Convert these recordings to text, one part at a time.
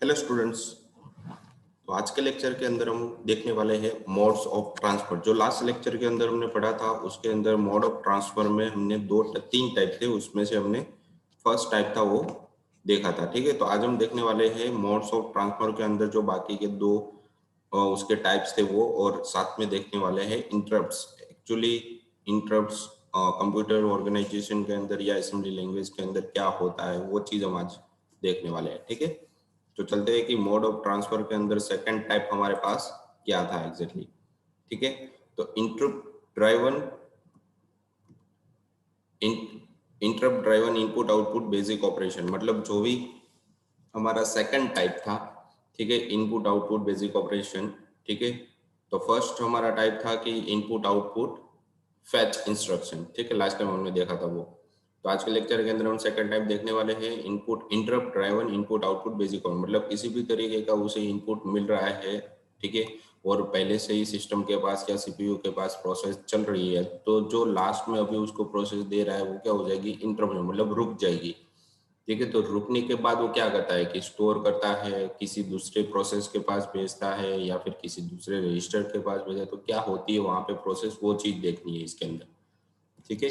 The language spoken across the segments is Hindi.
Hello students. तो आज के लेक्चर के अंदर हम देखने वाले हैं मोड्स ऑफ ट्रांसफर। जो लास्ट लेक्चर के अंदर हमने पढ़ा था उसके अंदर मोड ऑफ ट्रांसफर में हमने तीन टाइप थे, उसमें से हमने फर्स्ट टाइप था वो देखा था। ठीक है, तो आज हम देखने वाले हैं मोड्स ऑफ ट्रांसफर के अंदर जो बाकी के दो उसके टाइप्स थे वो, और साथ में देखने वाले हैं interrupts. Actually interrupts computer organisation के अंदर या असेंबली लैंग्वेज के अंदर क्या होता है वो चीज हम आज देखने वाले हैं। ठीक है, तो चलते हैं कि मोड ऑफ ट्रांसफर के अंदर सेकंड टाइप हमारे पास क्या था एग्जैक्टली। ठीक है, तो interrupt driven input output basic operation, मतलब जो भी हमारा सेकंड टाइप था। ठीक है, इनपुट आउटपुट बेसिक ऑपरेशन। ठीक है, तो फर्स्ट हमारा टाइप था कि इनपुट आउटपुट फैच इंस्ट्रक्शन। ठीक है, लास्ट टाइम हमने देखा था वो। तो आज के लेक्चर के अंदर हम सेकंड टाइप देखने वाले हैं input interrupt driven input output basic, मतलब किसी भी तरीके का उसे इनपुट मिल रहा है। ठीक है, और पहले से ही सिस्टम के पास या सीपीयू के पास प्रोसेस चल रही है, तो जो लास्ट में अभी उसको प्रोसेस दे रहा है वो क्या हो जाएगी, इंटरप्ट, मतलब रुक जाएगी। ठीक है, तो रुकने के बाद वो क्या करता है कि स्टोर करता है, किसी दूसरे प्रोसेस के पास भेजता है या फिर किसी दूसरे रजिस्टर के पास भेजा, तो क्या होती है वहां पे प्रोसेस, वो चीज देखनी है इसके अंदर। ठीक है,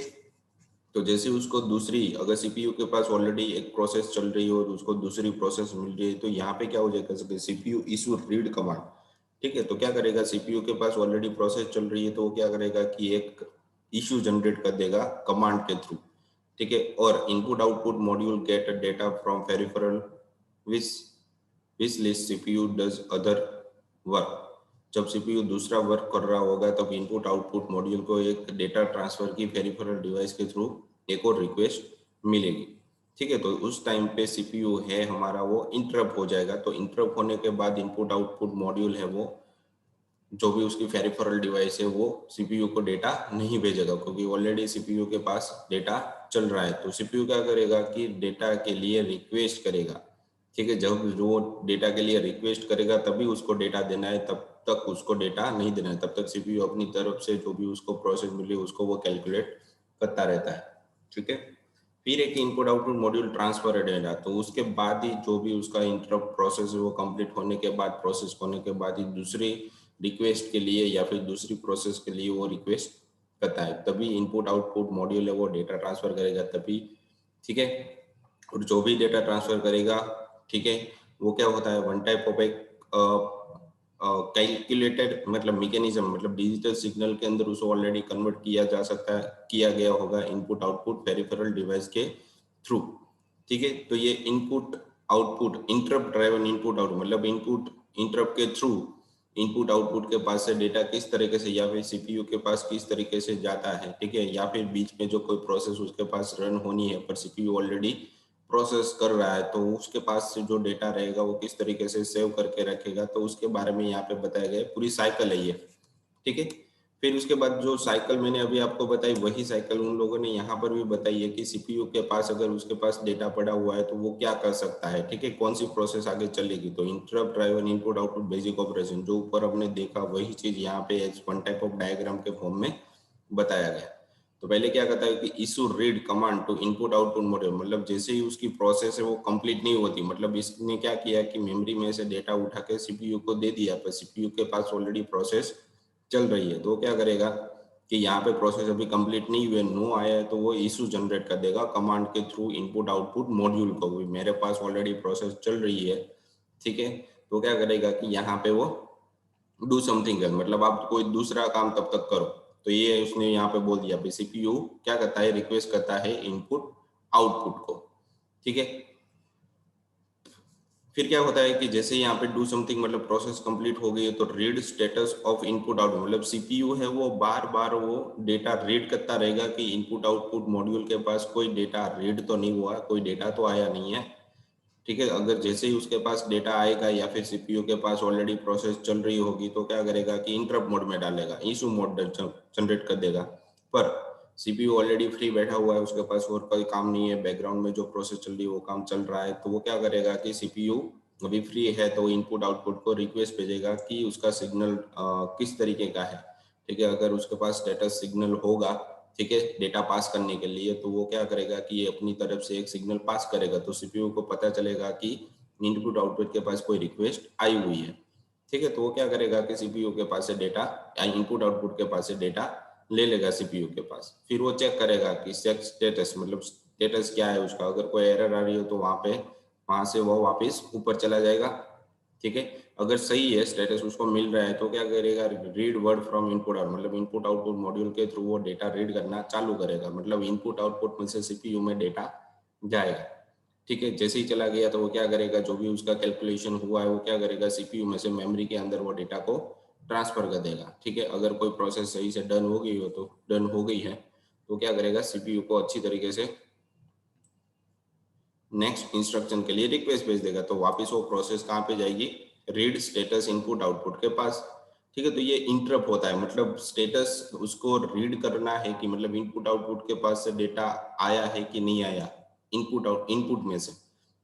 तो जैसे उसको दूसरी, अगर सीपीयू के पास ऑलरेडी एक प्रोसेस चल रही है और उसको दूसरी प्रोसेस मिल रही है, तो यहाँ पे क्या हो जाएगा, सीपीयू इशू रीड कमांड। ठीक है, तो क्या करेगा, सीपीयू के पास ऑलरेडी प्रोसेस चल रही है तो वो क्या करेगा कि एक इशू जनरेट कर देगा कमांड के थ्रू। ठीक है, और input output module gate data from peripheral which which list CPU does other work. जब सीपीयू दूसरा वर्क कर रहा होगा तब इनपुट आउटपुट मॉड्यूल को एक डेटा ट्रांसफर की पेरिफेरल डिवाइस के थ्रू एक और रिक्वेस्ट मिलेगी। ठीक है, तो उस टाइम पे सीपीयू है हमारा वो इंटरप्ट हो जाएगा। तो इंटरप्ट होने के बाद इनपुट आउटपुट मॉड्यूल है वो, जो भी उसकी पेरिफेरल डिवाइस है वो सीपीयू को डेटा नहीं भेजेगा, क्योंकि ऑलरेडी सीपीयू के पास डेटा चल रहा है। तो सीपीयू क्या करेगा कि डेटा के लिए रिक्वेस्ट करेगा। ठीक है, जब जो डेटा के लिए रिक्वेस्ट करेगा तभी उसको डेटा देना है, तब तक उसको डेटा नहीं देना है। तब तक सीपीयू अपनी तरफ से जो भी उसको प्रोसेस मिली उसको वो कैलकुलेट करता रहता है। ठीक है, फिर एक input output module transfer data, तो उसके बाद ही जो भी उसका इंटरप्ट प्रोसेस है वो कंप्लीट होने के बाद, प्रोसेस होने के बाद ही दूसरी रिक्वेस्ट के लिए या फिर दूसरी प्रोसेस के लिए वो रिक्वेस्ट करता है, तभी इनपुट आउटपुट मॉड्यूल है वो डेटा ट्रांसफर करेगा तभी। ठीक है, और जो भी डेटा ट्रांसफर करेगा, ठीक है, वो क्या होता है, वन टाइप ऑफ एक कैलकुलेटेड मतलब मैकेनिज्म, मतलब डिजिटल सिग्नल के अंदर उसको ऑलरेडी कन्वर्ट किया जा सकता है, किया गया होगा इनपुट आउटपुट पेरिफेरल डिवाइस के थ्रू। ठीक है, तो ये input output interrupt driven input output, मतलब इनपुट इंटरप्ट के थ्रू इनपुट आउटपुट के पास से डेटा किस तरीके से या फिर सीपीयू के पास किस तरीके से जाता है। ठीक है, या फिर बीच में जो कोई प्रोसेस उसके पास रन होनी है पर सीपीयू ऑलरेडी प्रोसेस कर रहा है, तो उसके पास से जो डेटा रहेगा वो किस तरीके से सेव करके रखेगा, तो उसके बारे में यहाँ पे बताया गया है। पूरी साइकिल है ये। ठीक है, फिर उसके बाद जो साइकिल मैंने अभी आपको बताई वही साइकिल उन लोगों ने यहाँ पर भी बताई है कि सीपीयू के पास अगर उसके पास डेटा पड़ा हुआ है तो वो क्या कर सकता है। ठीक है, कौन सी प्रोसेस आगे चलेगी। तो interrupt driven input output basic operation जो ऊपर हमने देखा वही चीज यहाँ पे वन टाइप ऑफ डायग्राम के फॉर्म में बताया गया। तो पहले क्या कहता है कि issue read command to input output module, मतलब जैसे ही उसकी प्रोसेस है वो कंप्लीट नहीं होती, मतलब इसने क्या किया कि मेमोरी में से डेटा उठा के सीपीयू को दे दिया, पर सीपीयू के पास ऑलरेडी प्रोसेस चल रही है, तो क्या करेगा कि यहाँ पे प्रोसेस अभी कंप्लीट नहीं हुए, नो आया है, तो वो इशू जनरेट कर देगा कमांड के थ्रू इनपुट आउटपुट मॉड्यूल को, भी मेरे पास ऑलरेडी प्रोसेस चल रही है। ठीक है, तो क्या करेगा कि यहाँ पे वो डू समथिंग एल्स, मतलब आप कोई दूसरा काम तब तक करो। तो ये उसने यहाँ पे बोल दिया, सीपीयू क्या करता है, रिक्वेस्ट करता है इनपुट आउटपुट को। ठीक है, फिर क्या होता है कि जैसे यहाँ पे डू समथिंग मतलब प्रोसेस कंप्लीट हो गई है, तो read status of input output, मतलब सीपीयू है वो बार बार वो डेटा रीड करता रहेगा कि इनपुट आउटपुट मॉड्यूल के पास कोई डेटा रीड तो नहीं हुआ, कोई डेटा तो आया नहीं है। ठीक है, अगर जैसे ही उसके पास डेटा आएगा या फिर सीपीयू के पास ऑलरेडी प्रोसेस चल रही होगी तो क्या करेगा कि इंटरप्ट मोड में डालेगा, इशू मोड जनरेट कर देगा। पर सीपीयू ऑलरेडी फ्री बैठा हुआ है, उसके पास और कोई काम नहीं है, बैकग्राउंड में जो प्रोसेस चल रही है वो काम चल रहा है, तो वो क्या करेगा कि सीपीयू अभी फ्री है तो इनपुट आउटपुट को रिक्वेस्ट भेजेगा कि उसका सिग्नल किस तरीके का है। ठीक है, अगर उसके पास स्टेटस सिग्नल होगा, ठीक है, डेटा पास करने के लिए, तो वो क्या करेगा कि ये अपनी तरफ से एक सिग्नल पास करेगा, तो सीपीयू को पता चलेगा कि इनपुट आउटपुट के पास कोई रिक्वेस्ट आई हुई है, ठीक है, तो वो क्या करेगा कि सीपीयू के पास से डेटा या इनपुट आउटपुट के पास से डेटा ले लेगा सीपीयू के पास, फिर वो चेक करेगा कि चेक स्टेटस मतलब स्टेटस क्या है उसका, अगर कोई एरर आ रही हो तो वहां से वो वापस ऊपर चला जाएगा, ठीक है। अगर सही है स्टेटस उसको मिल रहा है तो क्या करेगा, read word from input out मतलब इनपुट आउटपुट मॉड्यूल के थ्रू वो डेटा रीड करना चालू करेगा, मतलब इनपुट आउटपुट में से सीपीयू में डेटा जाएगा, ठीक है। जैसे ही चला गया तो वो क्या करेगा, जो भी उसका कैलकुलेशन हुआ है वो क्या करेगा, सीपीयू में से मेमोरी के अंदर वो डेटा को ट्रांसफर कर देगा, ठीक है। अगर कोई प्रोसेस सही से डन हो गई हो तो डन हो गई है तो क्या करेगा, सीपीयू को अच्छी तरीके से नेक्स्ट इंस्ट्रक्शन के लिए रिक्वेस्ट भेज देगा, तो वापस वो प्रोसेस कहाँ पे जाएगी, रीड स्टेटस इनपुट आउटपुट के पास, ठीक है। तो ये इंटरप्ट होता है, मतलब स्टेटस उसको रीड करना है कि मतलब इनपुट आउटपुट के पास से डेटा आया है कि नहीं आया, इनपुट में से,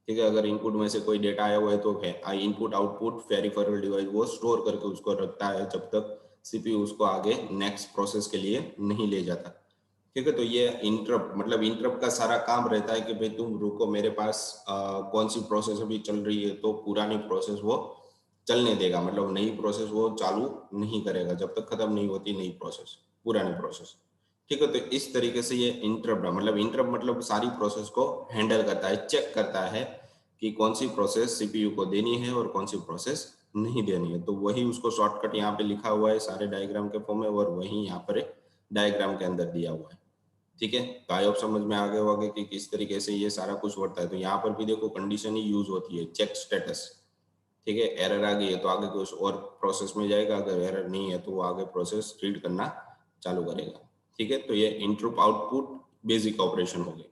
ठीक है। अगर इनपुट में से कोई डेटा आया हुआ है तो है इनपुट आउटपुट वेरीफाइबल डिवाइस वो स्टोर करके उसको रखता है जब तक सीपीयू उसको आगे नेक्स्ट प्रोसेस के लिए नहीं ले जाता, ठीक है। तो ये इंटरप्ट मतलब इंटरप्ट का सारा काम रहता है कि भाई तुम रुको, मेरे पास कौन सी प्रोसेस अभी चल रही है, तो पुरानी प्रोसेस वो चलने देगा, मतलब नई प्रोसेस वो चालू नहीं करेगा जब तक खत्म नहीं होती नई प्रोसेस, पुरानी प्रोसेस, ठीक है। तो इस तरीके से ये इंटरप्ट मतलब सारी प्रोसेस को हैंडल करता है, चेक करता है कि कौन सी प्रोसेस सीपीयू को देनी है और कौन सी प्रोसेस नहीं देनी है। तो वही उसको शॉर्टकट यहाँ पे लिखा हुआ है सारे डायग्राम के फॉर्म में और वही यहाँ पर डायग्राम के अंदर दिया हुआ है, ठीक है। तो आई होप समझ में आ गए होगा कि किस तरीके से ये सारा कुछ होता है। तो यहाँ पर भी देखो कंडीशन ही यूज होती है, चेक स्टेटस, ठीक है। एरर आ गई है तो आगे कुछ और प्रोसेस में जाएगा, अगर एरर नहीं है तो वो आगे प्रोसेस रीड करना चालू करेगा, ठीक है। तो ये इंटरप्ट आउटपुट बेसिक ऑपरेशन हो गए,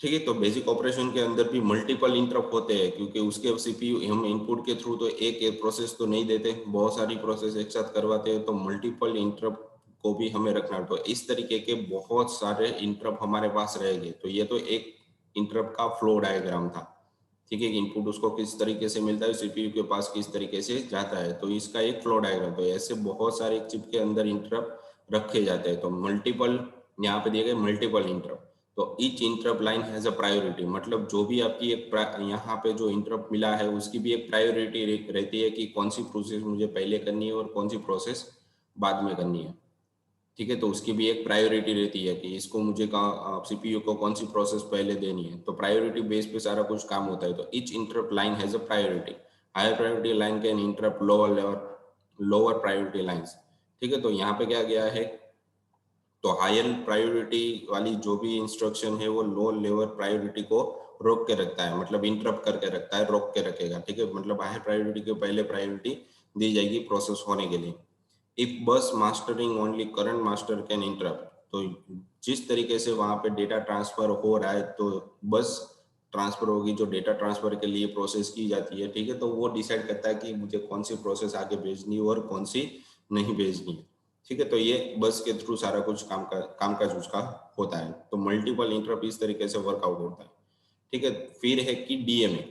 ठीक है। तो बेसिक ऑपरेशन के अंदर भी मल्टीपल इंटरप्ट होते हैं क्योंकि उसके सीपीयू हम इनपुट के थ्रू तो एक प्रोसेस तो नहीं देते, बहुत सारी प्रोसेस एक साथ करवाते हैं, तो मल्टीपल इंटरप्ट को भी हमें रखना। तो इस तरीके के बहुत सारे इंटरप्ट हमारे पास रहेंगे। तो ये तो एक इंटरप्ट का फ्लो डायग्राम था, ठीक है। इनपुट उसको किस तरीके से मिलता है, सीपीयू के पास किस तरीके से जाता है, तो इसका एक फ्लो डायग्राम। तो ऐसे बहुत सारे चिप के अंदर इंटरप्ट रखे जाते हैं। तो मल्टीपल यहाँ पे दिए गए मल्टीपल इंटरप्ट, तो each interrupt line has a priority, मतलब जो भी आपकी एक यहाँ पे जो इंटरप्ट मिला है उसकी भी एक प्रायोरिटी रहती है कि कौन सी प्रोसेस मुझे पहले करनी है और कौन सी प्रोसेस बाद में करनी है, ठीक है। तो उसकी भी एक प्रायोरिटी रहती है कि इसको मुझे सीपीयू को कौन सी प्रोसेस पहले देनी है, तो प्रायोरिटी बेस पे सारा कुछ काम होता है। तो each interrupt line has a priority, higher priority line can interrupt lower priority lines, ठीक है। तो यहाँ पे क्या गया है, तो हायर प्रायोरिटी वाली जो भी इंस्ट्रक्शन है वो लो लेवल प्रायोरिटी को रोक के रखता है, मतलब इंटरप्ट करके रखता है, रोक के रखेगा, ठीक है। मतलब हायर प्रायोरिटी के पहले प्रायोरिटी दी जाएगी प्रोसेस होने के लिए। इफ बस mastering only current master can interrupt, तो जिस तरीके से वहां पे डेटा ट्रांसफर हो रहा है तो बस ट्रांसफर होगी, जो डेटा ट्रांसफर के लिए प्रोसेस की जाती है, ठीक है। तो वो डिसाइड करता है कि मुझे कौन सी प्रोसेस आगे भेजनी है और कौन सी नहीं भेजनी है, ठीक है। तो ये बस के थ्रू सारा कुछ कामकाज उसका होता है। तो मल्टीपल इंटरप्ट इस तरीके से वर्कआउट होता है, ठीक है। फिर है कि डीएमए,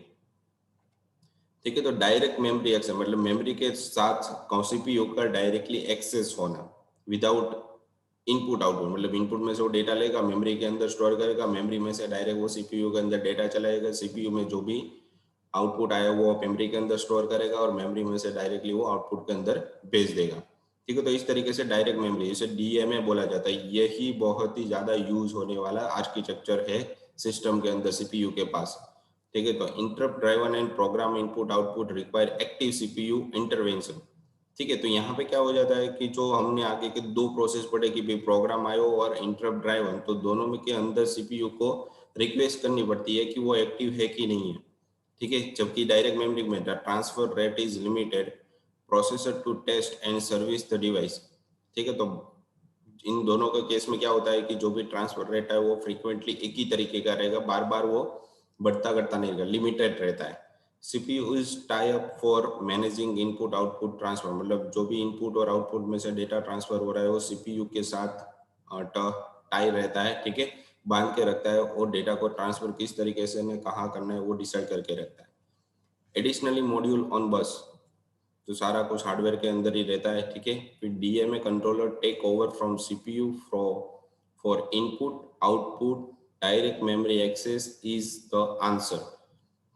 ठीक है। तो डायरेक्ट मेमोरी एक्सेस मतलब मेमोरी के साथ सीपीयू का डायरेक्टली एक्सेस होना विदाउट इनपुट आउटपुट, मतलब इनपुट में से वो डेटा लेगा, मेमोरी के अंदर स्टोर करेगा, मेमोरी में से डायरेक्ट वो सीपीयू के अंदर डेटा चलाएगा, सीपीयू में जो भी आउटपुट आया वो मेमोरी के अंदर स्टोर करेगा और मेमोरी में से डायरेक्टली वो आउटपुट के अंदर भेज देगा, ठीक है। तो इस तरीके से डायरेक्ट मेमोरी, इसे डीएमए बोला जाता है। यही बहुत ही ज्यादा यूज होने वाला आर्किटेक्चर है सिस्टम के अंदर सीपीयू के पास, ठीक है। तो interrupt driven and program input output require active CPU intervention, ठीक है। तो यहाँ पे क्या हो जाता है कि जो हमने आगे के दो प्रोसेस पढ़े कि भाई प्रोग्राम आयो और इंटरप्ट ड्राइवन, तो दोनों में के अंदर सीपीयू को रिक्वेस्ट करनी पड़ती है कि वो एक्टिव है कि नहीं है, ठीक है। जबकि डायरेक्ट मेमोरी में the transfer rate is limited processor to test and service the device, ठीक है। तो इन दोनों के केस में क्या होता है कि जो भी ट्रांसफर रेट है वो फ्रीक्वेंटली एक ही तरीके का रहेगा, बार बार वो बढ़ता घटता नहीं रहेगा, लिमिटेड रहता है। CPU is tie up for managing input output transfer, मतलब जो भी इनपुट और आउटपुट में से डेटा ट्रांसफर हो रहा है वो सीपीयू के साथ टाई रहता है, ठीक है, बांध के रखता है और डेटा को ट्रांसफर किस तरीके से ने कहाँ करना है वो डिसाइड करके रखता है। एडिशनली मॉड्यूल ऑन बस, तो सारा कुछ हार्डवेयर के अंदर ही रहता है, ठीक है। फिर DMA controller take over from CPU for input output direct memory access is the answer,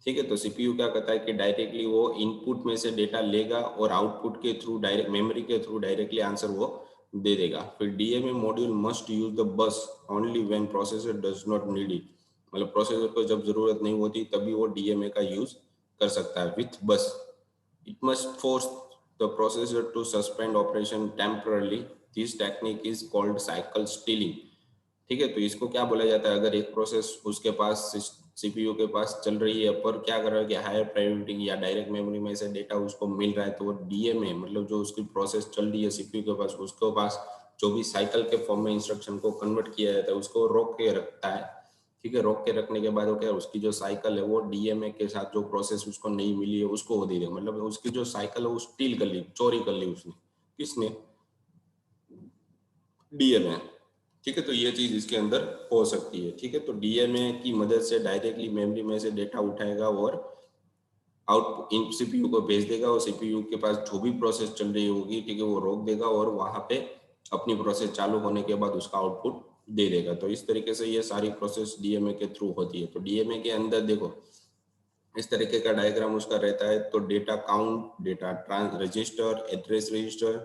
ठीक है। तो सीपीयू क्या करता है कि डायरेक्टली वो इनपुट में से डेटा लेगा और आउटपुट के थ्रू डायरेक्ट मेमोरी के थ्रू डायरेक्टली आंसर वो दे देगा। फिर DMA module must use the bus only when processor does not need it, मतलब प्रोसेसर को जब जरूरत नहीं होती तभी वो डीएमए का यूज कर सकता है with bus. It must force the processor to suspend operation temporarily, this technique is called cycle stealing. ठीक है। तो इसको क्या बोला जाता है, अगर एक प्रोसेस उसके पास सीपीयू के पास चल रही है पर क्या कर रहा है कि हायर प्रायोरिटी या डायरेक्ट मेमोरी में से डेटा उसको मिल रहा है, तो वो डीएमए मतलब जो उसकी प्रोसेस चल रही है सीपीयू के पास, उसके पास जो भी साइकिल के फॉर्म में इंस्ट्रक्शन को कन्वर्ट किया जाता है उसको रोक के रखता है। ठीक है। रोक के रखने के बाद वो क्या, उसकी जो साइकिल है वो डीएमए के साथ जो प्रोसेस उसको नहीं मिली है उसको वो दे दे, मतलब उसकी जो साइकिल है वो स्टील कर ली, चोरी कर ली उसने। किसने? डीएमए। ठीक है। तो ये चीज इसके अंदर हो सकती है। ठीक है। तो डीएमए की मदद से डायरेक्टली मेमोरी में से डेटा उठाएगा और आउट इन सीपीयू को भेज देगा, और सीपीयू के पास जो भी प्रोसेस चल रही होगी, ठीक है, वो रोक देगा और वहां पे अपनी प्रोसेस चालू होने के बाद उसका आउटपुट दे देगा। तो इस तरीके से ये सारी प्रोसेस डीएमए के थ्रू होती है। तो डीएमए के अंदर देखो इस तरीके का डायग्राम उसका रहता है। तो data count, data trans register, address register,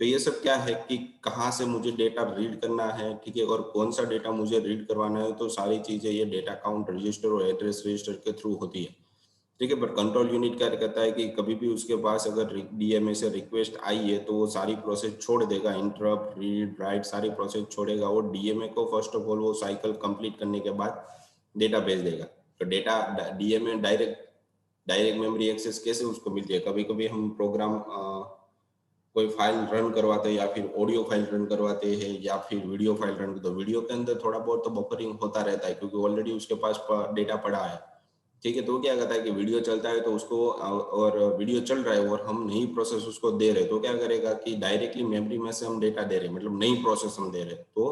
तो ये सब क्या है कि कहाँ से मुझे डेटा रीड करना है, ठीक है, और कौन सा डेटा मुझे रीड करवाना है, तो सारी चीजें ये डेटा काउंट, रजिस्टर और एड्रेस रजिस्टर के थ्रू होती है। ठीक है। पर कंट्रोल यूनिट क्या कहता है कि कभी भी उसके पास अगर डीएमए से रिक्वेस्ट आई है तो वो सारी प्रोसेस छोड़ देगा, इंटरप्ट, रीड, राइट सारी प्रोसेस छोड़ेगा और डीएमए को फर्स्ट ऑफ ऑल वो साइकिल कंप्लीट करने के बाद डेटा भेज देगा। तो data DMA direct direct memory access कैसे उसको मिलती है, कभी कभी हम प्रोग्राम कोई फाइल रन करवाते हैं या फिर ऑडियो फाइल रन करवाते हैं या फिर वीडियो फाइल रन, तो वीडियो के अंदर थोड़ा बहुत तो बफरिंग होता रहता है क्योंकि ऑलरेडी उसके पास डेटा पड़ा है। ठीक है। तो क्या कहता है कि वीडियो चलता है तो उसको और वीडियो चल रहा है और हम नई प्रोसेस उसको दे रहे, तो क्या करेगा कि डायरेक्टली मेमोरी में से हम डेटा दे रहे, मतलब नई प्रोसेस हम दे रहे, तो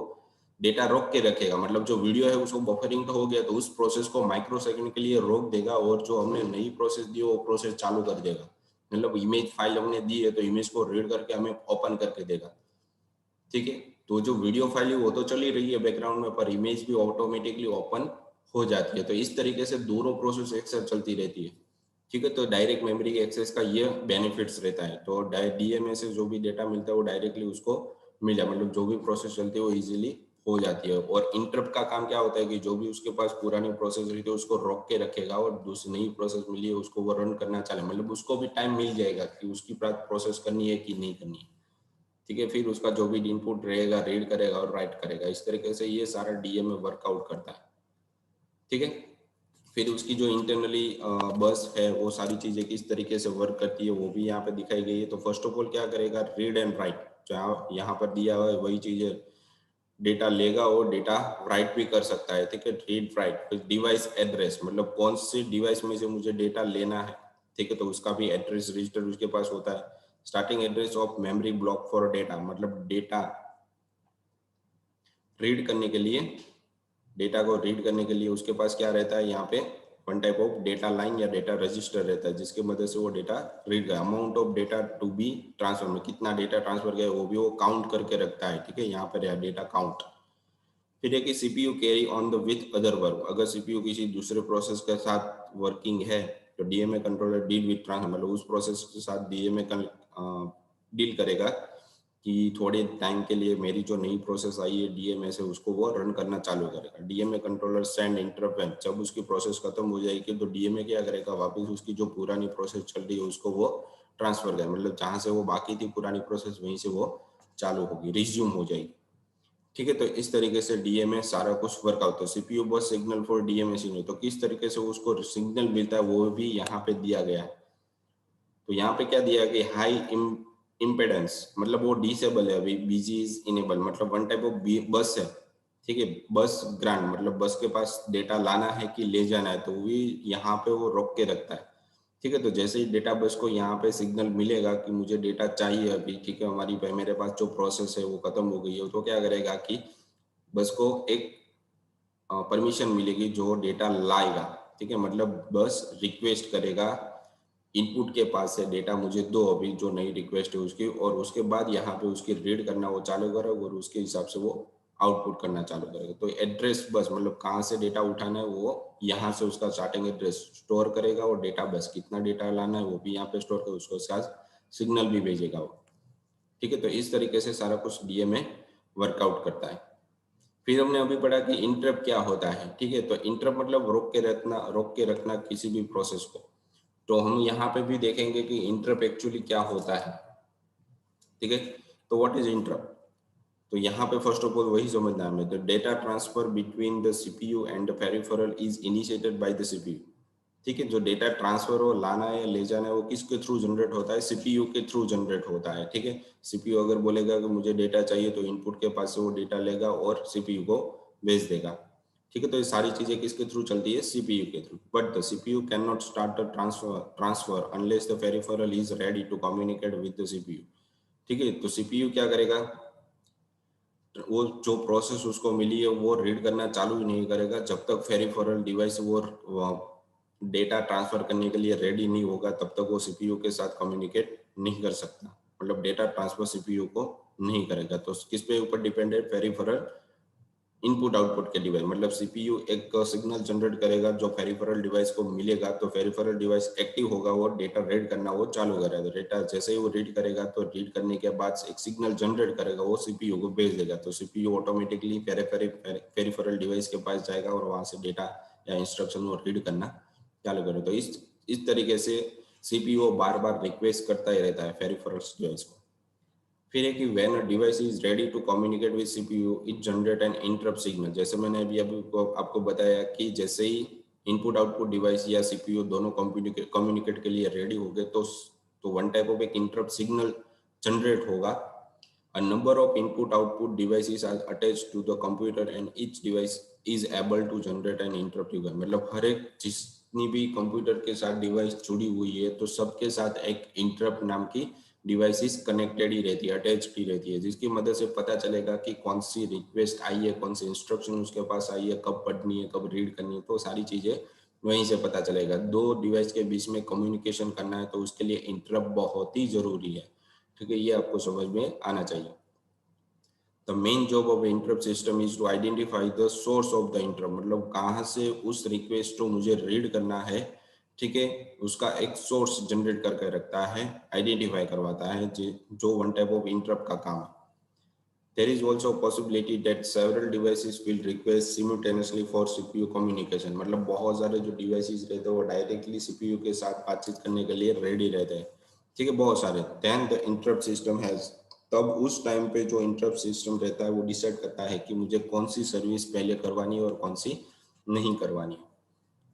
डेटा रोक के रखेगा, मतलब जो वीडियो है उसको बफरिंग तो हो गया तो उस प्रोसेस को माइक्रो सेकंड के लिए रोक देगा और जो हमने नई प्रोसेस दी वो प्रोसेस चालू कर देगा। मतलब इमेज फाइल हमने दी है तो इमेज को रीड करके हमें ओपन करके देगा। ठीक है। तो जो वीडियो फाइल है वो तो चल ही रही है बैकग्राउंड में, पर इमेज भी ऑटोमेटिकली ओपन हो जाती है। तो इस तरीके से दोनों प्रोसेस एक साथ चलती रहती है। ठीक है। तो डायरेक्ट मेमोरी एक्सेस का ये बेनिफिट्स रहता है। तो डीएमए से जो भी डेटा मिलता है वो डायरेक्टली उसको मिल जाए, मतलब जो भी प्रोसेस चलती है वो इजीली हो जाती है। और इंटरप्ट का काम क्या होता है कि जो भी उसके पास पुरानी प्रोसेस रहती है उसको रोक के रखेगा और दूसरी नई प्रोसेस मिली है उसको वो रन करना चाहे, मतलब उसको भी टाइम मिल जाएगा कि उसकी प्रोसेस करनी है कि नहीं करनी है। ठीक है। फिर उसका जो भी इनपुट रहेगा रीड करेगा और राइट करेगा। इस तरीके से ये सारा डीएमए वर्कआउट करता है। ठीक है। फिर उसकी जो इंटरनली बस है वो सारी चीजें किस तरीके से वर्क करती है वो भी यहाँ पे दिखाई गई है। तो फर्स्ट ऑफ ऑल क्या करेगा, रीड एंड राइट, जो यहाँ पर दिया हुआ है वही चीजें डेटा लेगा और डेटा राइट भी कर सकता है। ठीक है। रीड राइट, डिवाइस एड्रेस, मतलब कौन सी डिवाइस में से मुझे डेटा लेना है, ठीक है, तो उसका भी एड्रेस रजिस्टर उसके पास होता है। Starting address of memory block for data, मतलब डेटा रीड करने के लिए, डेटा को रीड करने के लिए उसके पास क्या रहता है, यहाँ पे one type of data line या डेटा रजिस्टर रहता है जिसके मदद से वो डेटा रीड कर, amount of data to be transfer, में कितना डेटा ट्रांसफर किया वो भी वो काउंट करके रखता है। ठीक है। यहाँ पर है डेटा काउंट। फिर है कि CPU carry on the with other work, अगर सीपीयू किसी दूसरे प्रोसेस के साथ वर्किंग है तो DMA controller deal with transfer, मतलब उस प्रोसेस के साथ डीएमए डील करेगा कि थोड़े टाइम के लिए मेरी जो नई प्रोसेस आई है डीएमए से उसको वो रन करना चालू करेगा। डीएमए कंट्रोलर सेंड इंटरप्ट, जब उसकी प्रोसेस खत्म हो जाएगी तो डीएमए क्या करेगा, वापस उसकी जो पुरानी प्रोसेस चल रही है उसको वो ट्रांसफर करेगा, मतलब जहां से वो बाकी थी पुरानी प्रोसेस वहीं से वो चालू होगी, रिज्यूम हो जाएगी। ठीक है। तो इस तरीके से डीएमए सारा कुछ वर्क आउट है। सीपीयू बस सिग्नल फॉर डीएमए सिग्नल, तो किस तरीके से उसको सिग्नल मिलता है वो भी यहाँ पे दिया गया है। तो यहाँ पे क्या दिया कि हाई इम्पेडेंस, मतलब वो डिसेबल है अभी, बीजी इज इनेबल, मतलब वन टाइप ऑफ बस है। ठीक है। बस ग्रांड, मतलब बस के पास डेटा लाना है कि ले जाना है, तो भी यहाँ पे वो रोक के रखता है। ठीक है। तो जैसे ही डेटा बस को यहाँ पे सिग्नल मिलेगा कि मुझे डेटा चाहिए अभी, ठीक है, हमारी मेरे पास जो प्रोसेस है वो खत्म हो गई है, तो क्या करेगा कि बस को एक परमिशन मिलेगी जो डेटा लाएगा। ठीक है। मतलब बस रिक्वेस्ट करेगा इनपुट के पास से डेटा मुझे दो अभी जो नई रिक्वेस्ट है उसकी, और उसके बाद यहाँ पे उसकी रीड करना वो चालू करेगा और उसके हिसाब से वो आउटपुट करना चालू करेगा। तो एड्रेस बस मतलब कहाँ से डेटा उठाना है वो यहाँ से उसका स्टार्टिंग एड्रेस स्टोर करेगा, और डेटा बस कितना डेटा लाना है वो भी यहाँ पे स्टोर कर उसको साथ सिग्नल भी भेजेगा वो। ठीक है, तो इस तरीके से सारा कुछ डीए में वर्कआउट करता है। फिर हमने अभी पढ़ा कि इंटरप्ट क्या होता है। ठीक है, तो इंटरप्ट मतलब रोक के रखना किसी भी प्रोसेस को। तो हम यहाँ पे भी देखेंगे कि इंटरप्ट एक्चुअली क्या होता है। ठीक है, तो व्हाट इज इंटरप्ट? तो यहाँ पे फर्स्ट ऑफ ऑल वही समझना है हमें, the data transfer between the CPU and the peripheral is initiated by the CPU. ठीक है, जो डेटा ट्रांसफर हो, लाना है या ले जाना है, वो किसके थ्रू जनरेट होता है? सीपीयू के थ्रू जनरेट होता है। ठीक है, सीपीयू अगर बोलेगा कि मुझे डेटा चाहिए तो इनपुट के पास से वो डेटा लेगा और सीपीयू को भेज देगा। ठीक है, तो ये सारी चीजें किसके थ्रू चलती है? सीपीयू के थ्रू। But the CPU can not start the transfer unless the peripheral is ready to communicate with the CPU. ठीक है, तो सीपीयू क्या करेगा? वो जो प्रोसेस उसको मिली है वो रीड करना चालू ही नहीं करेगा जब तक पेरिफेरल डिवाइस वो डेटा ट्रांसफर करने के लिए रेडी नहीं होगा, तब तक वो सीपीयू के साथ कम्युनिकेट नहीं कर सकता। मतलब डेटा ट्रांसफर सीपीयू को नहीं करेगा। तो किस पे ऊपर डिपेंड है? पेरिफेरल इनपुट आउटपुट के डिवाइस। मतलब सीपीयू एक सिग्नल जनरेट करेगा जो पेरिफेरल डिवाइस को मिलेगा, तो पेरिफेरल डिवाइस एक्टिव होगा, वो डेटा रीड करना वो चालू करेगा। डेटा जैसे ही वो रीड करेगा तो रीड करने के बाद एक सिग्नल जनरेट करेगा, वो सीपीयू को भेज देगा। तो सीपीयू ऑटोमेटिकली पेरिफेरल डिवाइस के पास जाएगा और वहां से डेटा या इंस्ट्रक्शन वो रीड करना चालू करेगा। तो इस तरीके से सीपीयू बार बार रिक्वेस्ट करता ही रहता है पेरिफेरल डिवाइस को। फिर है कि when a device is ready to communicate with CPU it generate an interrupt signal. जैसे मैंने अभी आपको बताया कि जैसे ही इनपुट आउटपुट डिवाइस या सीपीयू दोनों कम्युनिकेट के लिए रेडी हो गए तो वन टाइप ऑफ एक इंटरप्ट सिग्नल जनरेट होगा। A number of input output devices are attached to the computer and each device is able to generate an interrupt trigger। मतलब हर एक जितनी भी कंप्यूटर के साथ डिवाइस जुड़ी हुई है तो सबके साथ एक इंटरप्ट नाम की डिवाइसेस कनेक्टेड ही रहती है, अटैच्ड ही रहती है, जिसकी मदद से पता चलेगा कि कौन सी रिक्वेस्ट आई है, कौन सी इंस्ट्रक्शन उसके पास आई है, कब पढ़नी है, कब रीड करनी है। तो सारी चीजें वहीं से पता चलेगा। दो डिवाइस के बीच में कम्युनिकेशन करना है तो उसके लिए इंटरप्ट बहुत ही जरूरी है। ठीक है, ये आपको समझ में आना चाहिए। The main job of interrupt system is to identify the source of the interrupt. मतलब कहाँ से उस रिक्वेस्ट को मुझे रीड करना है, ठीक है, उसका एक सोर्स जनरेट करके रखता है, आइडेंटिफाई करवाता है, जो वन टाइप ऑफ इंटरप्ट का काम है। There is also a possibility that several devices will request simultaneously for CPU communication। मतलब बहुत सारे जो डिवाइसेस रहते हैं वो डायरेक्टली सीपीयू के साथ बातचीत करने के लिए रेडी रहते हैं। ठीक है, बहुत सारे। Then the interrupt system has, तब उस टाइम पे जो इंटरप्ट सिस्टम रहता है वो डिसाइड करता है कि मुझे कौन सी सर्विस पहले करवानी है और कौन सी नहीं करवानी है।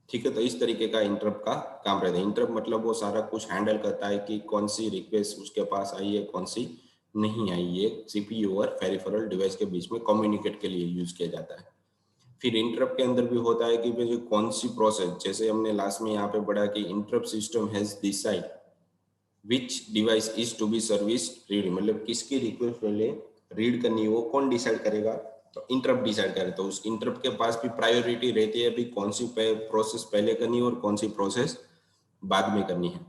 ठीक है, तो इस तरीके का इंटरप्ट का काम रहता है। इंटरप्ट मतलब वो सारा कुछ हैंडल करता है कि कौन सी रिक्वेस्ट उसके पास आई है, कौन सी नहीं आई है। सीपीयू और पेरिफेरल डिवाइस के बीच में कम्युनिकेट के लिए यूज किया जाता है। फिर इंटरप्ट के अंदर भी होता है कि भाई कौन सी प्रोसेस, जैसे हमने लास्ट में यहाँ पे पढ़ा कि interrupt system has decide which device is to be serviced. मतलब किसकी रिक्वेस्ट पहले रीड करनी है वो कौन डिसाइड करेगा? तो इंटरप्ट डिसाइड करे। तो उस इंटरप्ट के पास भी प्रायोरिटी रहती है, अभी कौन सी प्रोसेस पहले करनी है और कौन सी प्रोसेस बाद में करनी है।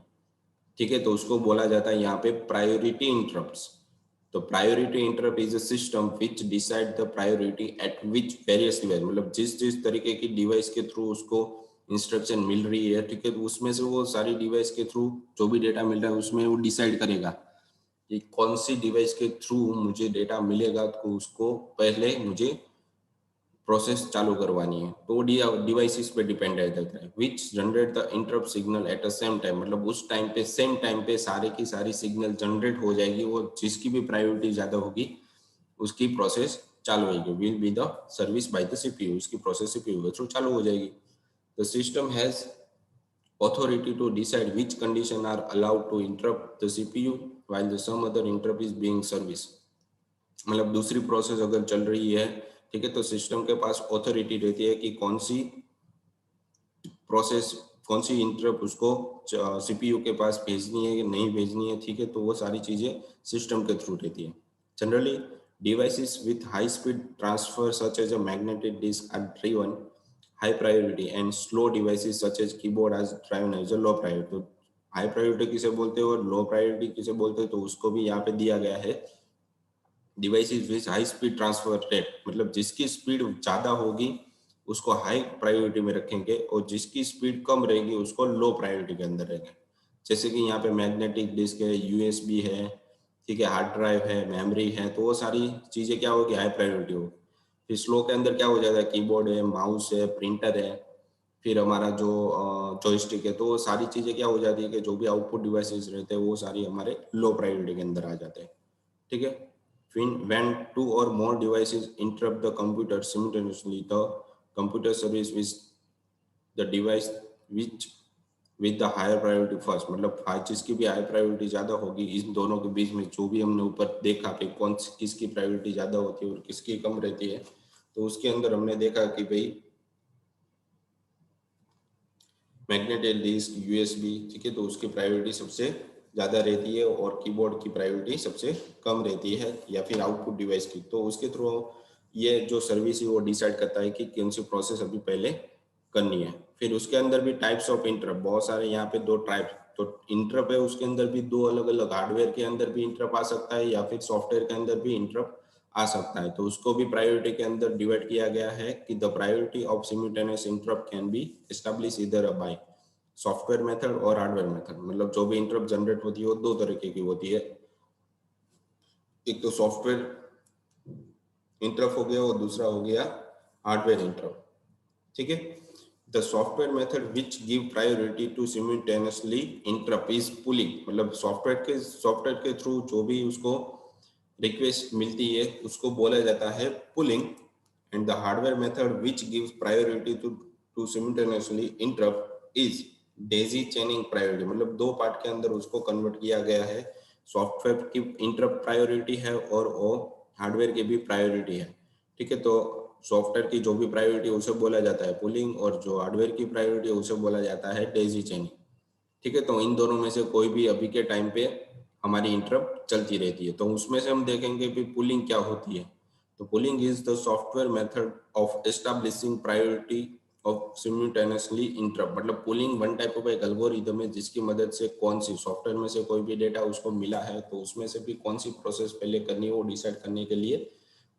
ठीक है, तो उसको बोला जाता है यहाँ पे प्रायोरिटी इंटरप्ट्स। तो priority interrupt is a system which decide the priority eight which various device. मतलब जिस जिस तरीके की डिवाइस के थ्रू उसको इंस्ट्रक्शन मिल रही है, ठीक है, तो उसमें से वो सारी डिवाइस के थ्रू जो भी डेटा मिल रहा है उसमें वो डिसाइड करेगा कि कौन सी डिवाइस के थ्रू मुझे डेटा मिलेगा, तो उसको पहले मुझे प्रोसेस चालू करवानी है। तो डिवाइसेस पे डिपेंड रहता है। Which generate the interrupt signal at the same time. मतलब उस टाइम पे सेम टाइम पे सारे की सारी सिग्नल जनरेट हो जाएगी, वो जिसकी भी प्रायोरिटी ज्यादा होगी उसकी प्रोसेस चालू होगी। Will be the service by the CPU. उसकी प्रोसेस सीपीयू के थ्रू चालू हो जाएगी। The system has authority to decide which condition are allowed to interrupt the CPU while the some other interrupt is being serviced। मतलब दूसरी प्रोसेस अगर चल रही है, ठीक है, तो सिस्टम के पास ऑथोरिटी रहती है कि कौन सी प्रोसेस, कौन सी इंटरप्ट उसको सीपीयू के पास भेजनी है या नहीं भेजनी है। ठीक है, तो वो सारी चीजें सिस्टम के थ्रू रहती है। Generally devices with high speed transfer such as a magnetic disk are driven high priority and slow devices such as keyboard as driven as a low priority। तो हाई प्रायोरिटी किसे बोलते हैं और लो प्रायोरिटी किसे बोलते हैं, तो उसको भी यहाँ पे दिया गया है devices with high speed transfer rate, मतलब जिसकी स्पीड ज़्यादा होगी उसको हाई प्रायोरिटी में रखेंगे और जिसकी स्पीड कम रहेगी उसको लो प्रायोरिटी के अंदर रहेंगे। जैसे कि यहाँ पे मैग्नेटिक डिस्क है, यूएसबी है, ठीक है, हार्ड ड्राइव है, मेमोरी है, तो वो सारी चीज़ें क्या होगी, हाई प्रायोरिटी होगी। फिर स्लो के अंदर क्या हो जाता है, कीबोर्ड है, माउस है, प्रिंटर है, फिर हमारा जो जॉयस्टिक है, तो वो सारी चीज़ें क्या हो जाती है कि जो भी आउटपुट डिवाइसेस रहते हैं वो सारी हमारे लो प्रायोरिटी के अंदर आ जाते हैं, ठीक है। When two or more devices interrupt the computer simultaneously, the computer service with the device which with the higher priority first, मतलब हर चीज की भी हाई प्रायोरिटी ज्यादा होगी। इन दोनों के बीच में जो भी हमने ऊपर देखा कि कौन सी किसकी प्रायोरिटी ज्यादा होती है और किसकी कम रहती है, तो उसके अंदर हमने देखा कि भाई मैग्नेटिक डिस्क, यूएसबी, ठीक है, तो उसकी प्रायोरिटी सबसे ज़्यादा रहती है और कीबोर्ड की प्रायोरिटी सबसे कम रहती है, या फिर आउटपुट डिवाइस की। तो उसके थ्रू ये जो सर्विस है वो डिसाइड करता है कि कौन सी प्रोसेस अभी पहले करनी है। फिर उसके अंदर भी टाइप्स ऑफ इंटरप्ट बहुत सारे, यहाँ पे दो टाइप, तो इंटरप्ट है उसके अंदर भी दो अलग अलग, हार्डवेयर के अंदर भी इंटरप्ट आ सकता है या फिर सॉफ्टवेयर के अंदर भी इंटरप्ट आ सकता है। तो उसको भी प्रायोरिटी के अंदर डिवाइड किया गया है कि the priority of simultaneous interrupt can be establish इधर बाय सॉफ्टवेयर मेथड और हार्डवेयर मेथड। मतलब जो भी इंटरप्ट जनरेट होती है वो दो तरीके की होती है, एक तो सॉफ्टवेयर इंटरप्ट हो गया और दूसरा हो गया हार्डवेयर इंटरप्ट, ठीक है। The software method which give priority to simultaneously interrupt is polling, मतलब सॉफ्टवेयर के थ्रू जो भी उसको रिक्वेस्ट मिलती है उसको बोला जाता है polling. And the hardware method which gives priority to simultaneously interrupt is daisy chaining priority, मतलब दो पार्ट के अंदर उसको कन्वर्ट किया गया है। सॉफ्टवेयर की इंटरप्ट प्रायोरिटी है और वो हार्डवेयर की भी प्रायोरिटी है, ठीक है। तो सॉफ्टवेयर की जो भी प्रायोरिटी उसे बोला जाता है पुलिंग और जो हार्डवेयर की प्रायोरिटी उसे बोला जाता है डेजी चेनिंग, ठीक है। तो इन दोनों में से कोई भी अभी के टाइम पे हमारी इंटरप्ट चलती रहती है। तो उसमें से हम देखेंगे कि पुलिंग क्या होती है। तो polling is the software method of establishing priority of simultaneously interrupt, मतलब पुलिंग वन टाइप ऑफ एक एल्गोरिदम है जिसकी मदद से कौन सी सॉफ्टवेयर में से कोई भी डेटा उसको मिला है तो उसमें से भी कौन सी प्रोसेस पहले करनी है वो डिसाइड करने के लिए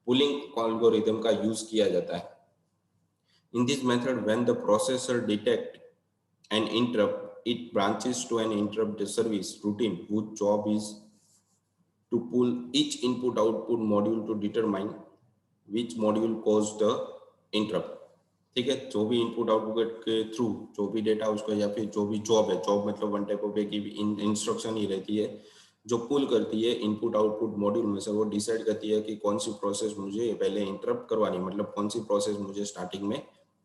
पुलिंग एल्गोरिदम का यूज किया जाता है। In this method when the processor detect an interrupt, it branches to an interrupt service routine whose job is to pull each input output module to determine which module caused the interrupt, ठीक है। जो भी इनपुट आउटपुट के थ्रू जो भी डेटा उसको या फिर जो भी जॉब है, जॉब मतलब वन टाइप ऑफ इंस्ट्रक्शन ही रहती है जो पुल करती है इनपुट आउटपुट मॉड्यूल में से, वो डिसाइड करती है कि कौन सी प्रोसेस मुझे पहले इंटरप्ट करवानी, मतलब कौन सी प्रोसेस मुझे स्टार्टिंग में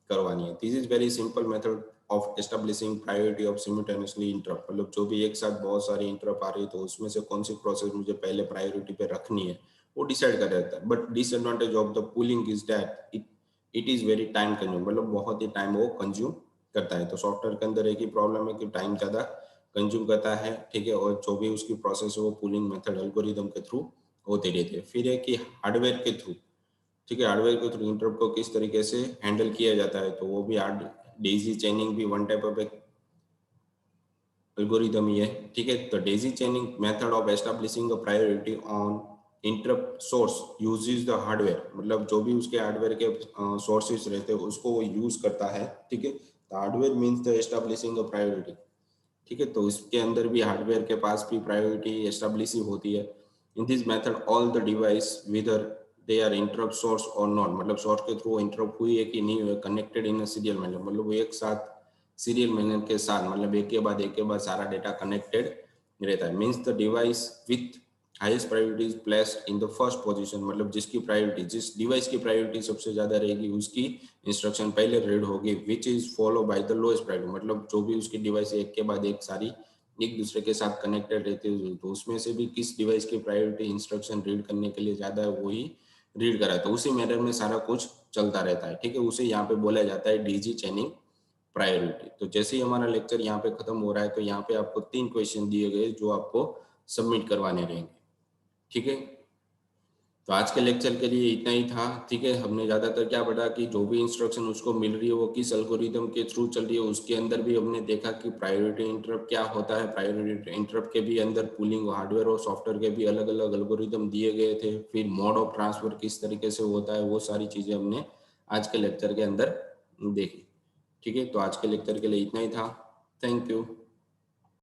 करवानी है। This is very simple method of establishing priority of simultaneously interrupt, मतलब जो भी एक साथ बहुत सारी इंटरप्ट आ रही है तो उसमें से कौन सी प्रोसेस मुझे पहले प्रायोरिटी पे रखनी है वो डिसाइड कर देता है। But disadvantage of the pulling is that it is very time consume, मतलब बहुत ही टाइम वो कंज्यूम करता है। तो सॉफ्टवेयर के अंदर एक ही प्रॉब्लम है कि टाइम ज्यादा कंज्यूम करता है, ठीक है, और जो भी उसकी प्रोसेस है वो पुलिंग मेथड एल्गोरिदम के थ्रू होती रहती है। फिर है कि हार्डवेयर के थ्रू, ठीक है, हार्डवेयर के थ्रू इंटरप्ट को किस तरीके से हैंडल किया जाता है, तो वो भी हार्ड डेजी चेनिंग भी वन टाइप ऑफ एक एल्गोरिदम ही है, ठीक है। तो Daisy चेनिंग method of establishing a priority on interrupt source uses the hardware, मतलब जो भी उसके हार्डवेयर के सोर्सेज रहते हैं उसको वो यूज करता है, ठीक है। तो hardware means the establishing a priority, ठीक है। तो इसके अंदर भी हार्डवेयर के पास भी प्रायोरिटी एस्टैब्लिश होती है। In this method all the device whether they are interrupt source और नॉट, मतलब सोर्स के थ्रू इंटरप्ट हुई है कि नहीं हुई, कनेक्टेड इन सीरियल मैनर, मतलब वो एक साथ सीरियल मैनर के साथ, मतलब एक के बाद सारा डेटा कनेक्टेड रहता है। Means the device with highest priority is placed in the first position, मतलब जिसकी प्रायोरिटी, जिस डिवाइस की प्रायोरिटी सबसे ज्यादा रहेगी उसकी इंस्ट्रक्शन पहले रीड होगी, which is follow by the lowest priority, मतलब जो भी उसकी डिवाइस एक के बाद एक सारी एक दूसरे के साथ कनेक्टेड रहती है तो उसमें से भी किस डिवाइस की प्रायोरिटी इंस्ट्रक्शन रीड करने के लिए ज्यादा है वही रीड करा, तो उसी मैटर में सारा कुछ चलता रहता है, ठीक है। उसे यहाँ पे बोला जाता है डीजी चेनिंग प्रायोरिटी। तो जैसे ही हमारा लेक्चर यहाँ पे खत्म हो रहा है तो यहाँ पे आपको 3 क्वेश्चन दिए गए जो आपको सबमिट करवाने रहेंगे, ठीक है। तो आज के लेक्चर के लिए इतना ही था, ठीक है। हमने ज़्यादातर क्या पढ़ा कि जो भी इंस्ट्रक्शन उसको मिल रही है वो किस एल्गोरिदम के थ्रू चल रही है, उसके अंदर भी हमने देखा कि प्रायोरिटी इंटरप्ट क्या होता है। प्रायोरिटी इंटरप्ट के भी अंदर पूलिंग हार्डवेयर और सॉफ्टवेयर के भी अलग अलग एल्गोरिदम दिए गए थे। फिर मोड ऑफ ट्रांसफर किस तरीके से होता है, वो सारी चीज़ें हमने आज के लेक्चर के अंदर देखी, ठीक है। तो आज के लेक्चर के लिए इतना ही था। Thank you.